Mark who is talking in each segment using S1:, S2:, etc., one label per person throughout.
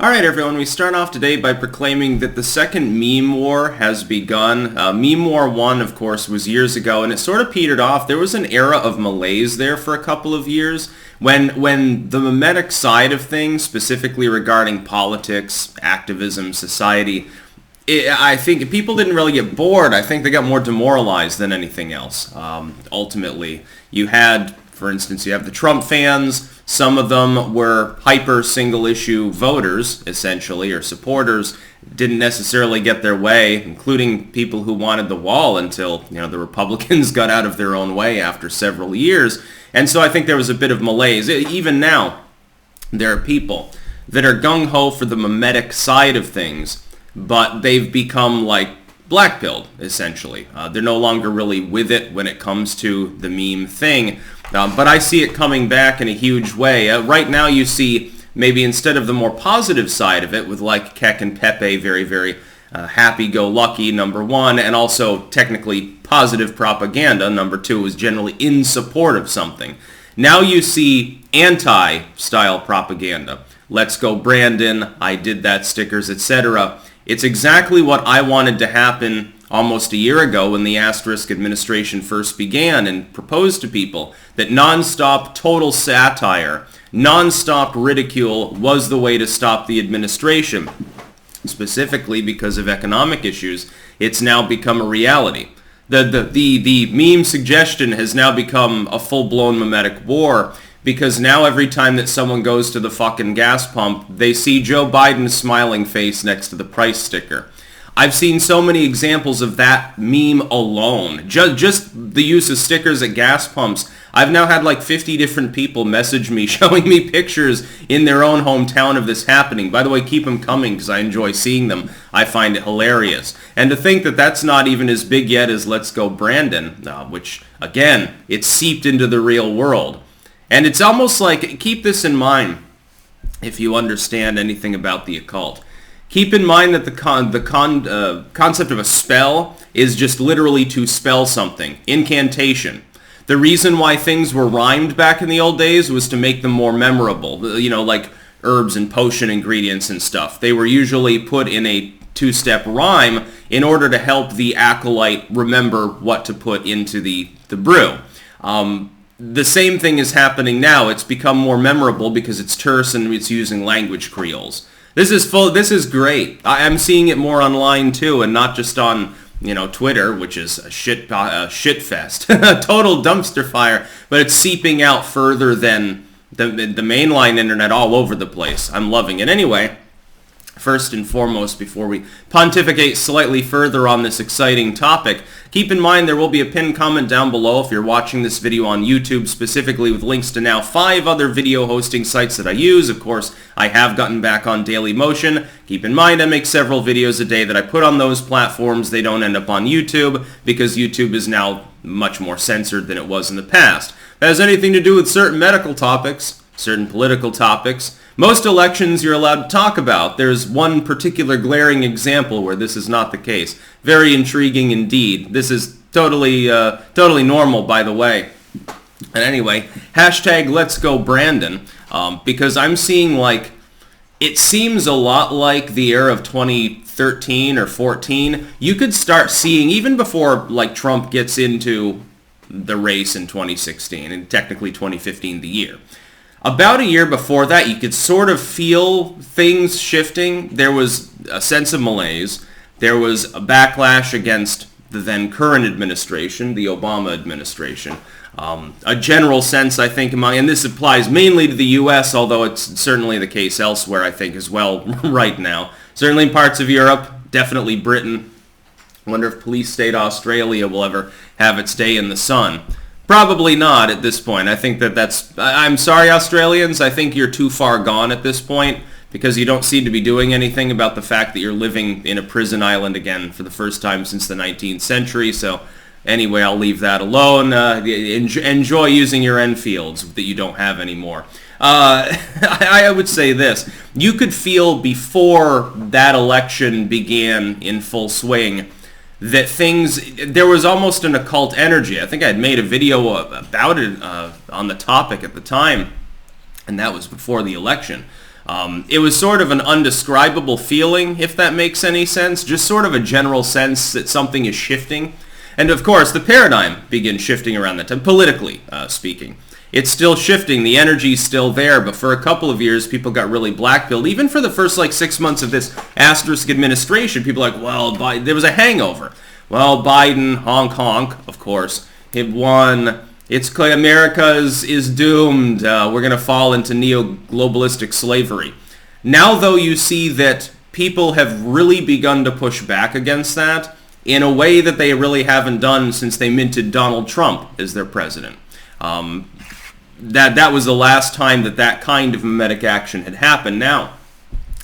S1: Alright everyone, we start off today by proclaiming that the second meme war has begun. Meme War 1, of course, was years ago, and it sort of petered off. There was an era of malaise there for a couple of years when the memetic side of things, specifically regarding politics, activism, society, I think people didn't really get bored. I think they got more demoralized than anything else, ultimately. You had, for instance, you have the Trump fans. Some of them were hyper single-issue voters, essentially, or supporters, didn't necessarily get their way, including people who wanted the wall until, the Republicans got out of their own way after several years. And so I think there was a bit of malaise. Even now, there are people that are gung-ho for the memetic side of things, but they've become like black-pilled, essentially. They're no longer really with it when it comes to the meme thing. But I see it coming back in a huge way. Right now you see maybe instead of the more positive side of it with like Keck and Pepe, very, very happy-go-lucky, number one, and also technically positive propaganda, number two, was generally in support of something. Now you see anti-style propaganda. Let's go Brandon, I did that stickers, etc. It's exactly what I wanted to happen almost a year ago when the asterisk administration first began and proposed to people that non-stop total satire, non-stop ridicule was the way to stop the administration. Specifically because of economic issues, it's now become a reality. The meme suggestion has now become a full-blown memetic war because now every time that someone goes to the fucking gas pump, they see Joe Biden's smiling face next to the price sticker. I've seen so many examples of that meme alone. Just the use of stickers at gas pumps. I've now had like 50 different people message me showing me pictures in their own hometown of this happening. By the way, keep them coming because I enjoy seeing them. I find it hilarious. And to think that that's not even as big yet as Let's Go Brandon, which, again, it's seeped into the real world. And it's almost like, keep this in mind if you understand anything about the occult. Keep in mind that the concept of a spell is just literally to spell something. Incantation. The reason why things were rhymed back in the old days was to make them more memorable. Like herbs and potion ingredients and stuff. They were usually put in a two-step rhyme in order to help the acolyte remember what to put into the brew. The same thing is happening now. It's become more memorable because it's terse and it's using language creoles. This is great. I'm seeing it more online too, and not just on Twitter, which is a shit fest, a total dumpster fire. But it's seeping out further than the mainline internet all over the place. I'm loving it. Anyway, first and foremost, before we pontificate slightly further on this exciting topic, keep in mind there will be a pinned comment down below if you're watching this video on YouTube, specifically with links to now 5 other video hosting sites that I use. Of course, I have gotten back on Daily Motion. Keep in mind I make several videos a day that I put on those platforms. They don't end up on YouTube because YouTube is now much more censored than it was in the past. If that has anything to do with certain medical topics, certain political topics, most elections you're allowed to talk about. There's one particular glaring example where this is not the case. Very intriguing indeed. This is totally normal, by the way. And anyway, hashtag Let's Go Brandon, because I'm seeing it seems a lot like the era of 2013 or 14. You could start seeing, even before Trump gets into the race in 2016, and technically 2015 the year. About a year before that, you could sort of feel things shifting. There was a sense of malaise. There was a backlash against the then current administration, the Obama administration. A general sense, I think, and this applies mainly to the U.S., although it's certainly the case elsewhere, I think, as well right now. Certainly in parts of Europe, definitely Britain. I wonder if police state Australia will ever have its day in the sun. Probably not at this point. I think I'm sorry, Australians. I think you're too far gone at this point because you don't seem to be doing anything about the fact that you're living in a prison island again for the first time since the 19th century. So anyway, I'll leave that alone. Enjoy using your Enfields that you don't have anymore. I would say this. You could feel before that election began in full swing that there was almost an occult energy. I think I had made a video about it on the topic at the time, and that was before the election. It was sort of an undescribable feeling, if that makes any sense, just sort of a general sense that something is shifting. And of course, the paradigm begins shifting around that time, politically speaking. It's still shifting, the energy's still there, but for a couple of years, people got really black-pilled. Even for the first, 6 months of this asterisk administration, people were like, well, there was a hangover. Well, Biden, honk, honk, of course, it won. It's clear America is doomed. We're going to fall into neo-globalistic slavery. Now, though, you see that people have really begun to push back against that in a way that they really haven't done since they minted Donald Trump as their president. That was the last time that kind of memetic action had happened. Now,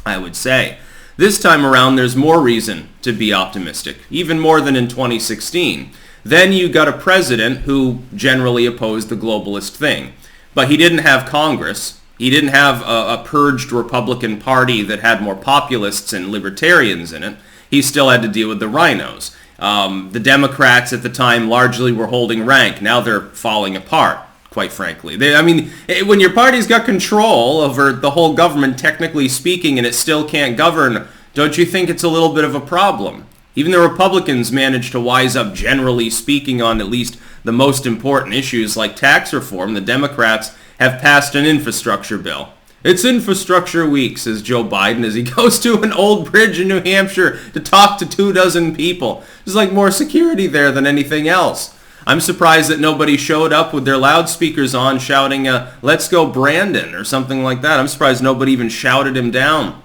S1: I would say, this time around there's more reason to be optimistic, even more than in 2016. Then you got a president who generally opposed the globalist thing. But he didn't have Congress. He didn't have a purged Republican Party that had more populists and libertarians in it. He still had to deal with the rhinos. The Democrats at the time largely were holding rank. Now they're falling apart, quite frankly. When your party's got control over the whole government, technically speaking, and it still can't govern, don't you think it's a little bit of a problem? Even the Republicans managed to wise up, generally speaking, on at least the most important issues like tax reform. The Democrats have passed an infrastructure bill. It's infrastructure week, says Joe Biden as he goes to an old bridge in New Hampshire to talk to 24 people. There's more security there than anything else. I'm surprised that nobody showed up with their loudspeakers on shouting, let's go Brandon, or something like that. I'm surprised nobody even shouted him down.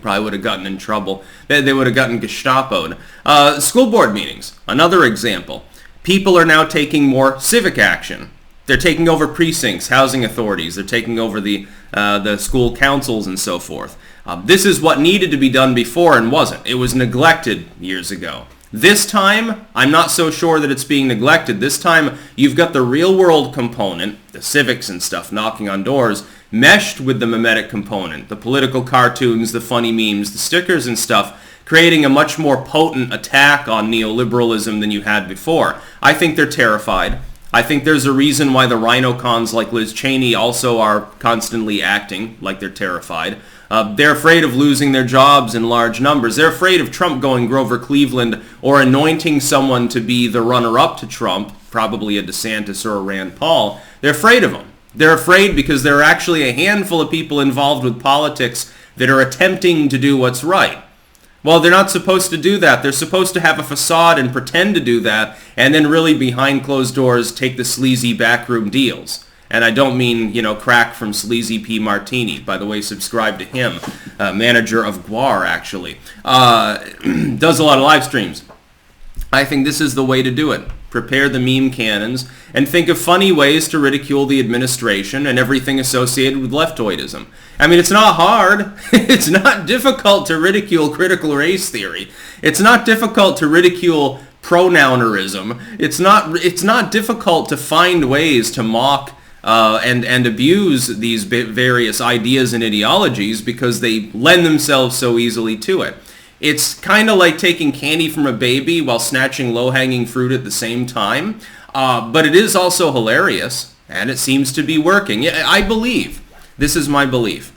S1: Probably would have gotten in trouble. They would have gotten Gestapo'd. School board meetings, another example. People are now taking more civic action. They're taking over precincts, housing authorities. They're taking over the school councils and so forth. This is what needed to be done before and wasn't. It was neglected years ago. This time, I'm not so sure that it's being neglected. This time, you've got the real-world component, the civics and stuff knocking on doors, meshed with the memetic component, the political cartoons, the funny memes, the stickers and stuff, creating a much more potent attack on neoliberalism than you had before. I think they're terrified. I think there's a reason why the rhino cons like Liz Cheney also are constantly acting like they're terrified. They're afraid of losing their jobs in large numbers. They're afraid of Trump going Grover Cleveland or anointing someone to be the runner-up to Trump, probably a DeSantis or a Rand Paul. They're afraid of him. They're afraid because there are actually a handful of people involved with politics that are attempting to do what's right. Well, they're not supposed to do that. They're supposed to have a facade and pretend to do that, and then really behind closed doors take the sleazy backroom deals. And I don't mean, crack from Sleazy P. Martini. By the way, subscribe to him, manager of Guar, actually. Does a lot of live streams. I think this is the way to do it. Prepare the meme cannons and think of funny ways to ridicule the administration and everything associated with leftoidism. It's not hard. It's not difficult to ridicule critical race theory. It's not difficult to ridicule pronounerism. It's not difficult to find ways to mock and abuse these various ideas and ideologies because they lend themselves so easily to it. It's kind of like taking candy from a baby while snatching low-hanging fruit at the same time. But it is also hilarious, and it seems to be working. I believe, this is my belief,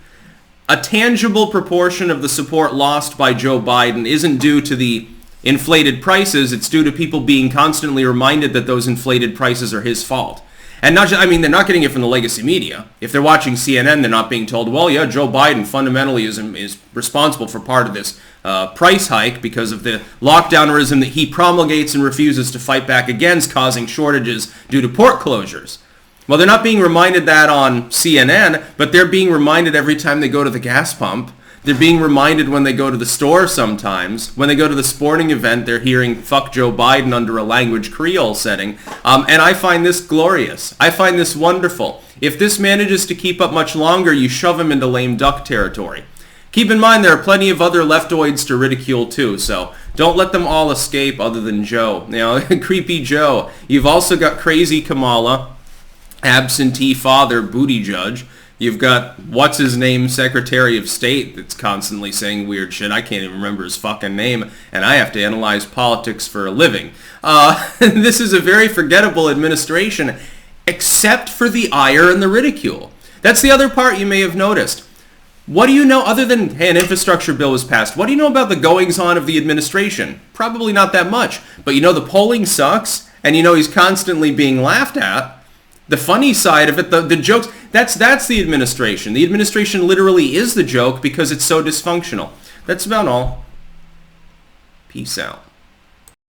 S1: a tangible proportion of the support lost by Joe Biden isn't due to the inflated prices. It's due to people being constantly reminded that those inflated prices are his fault. And they're not getting it from the legacy media. If they're watching CNN, they're not being told, well, yeah, Joe Biden fundamentally is responsible for part of this price hike because of the lockdownerism that he promulgates and refuses to fight back against, causing shortages due to port closures. Well, they're not being reminded that on CNN, but they're being reminded every time they go to the gas pump. They're being reminded when they go to the store sometimes. When they go to the sporting event, they're hearing fuck Joe Biden under a language Creole setting. And I find this glorious. I find this wonderful. If this manages to keep up much longer, you shove him into lame duck territory. Keep in mind there are plenty of other leftoids to ridicule too, so don't let them all escape other than Joe. Creepy Joe. You've also got crazy Kamala, absentee father, booty judge. You've got, what's-his-name, Secretary of State that's constantly saying weird shit. I can't even remember his fucking name, and I have to analyze politics for a living. This is a very forgettable administration, except for the ire and the ridicule. That's the other part you may have noticed. What do you know other than, hey, an infrastructure bill was passed? What do you know about the goings-on of the administration? Probably not that much. But you know the polling sucks, and you know he's constantly being laughed at. The funny side of it, the jokes, that's the administration. The administration literally is the joke because it's so dysfunctional. That's about all. Peace out.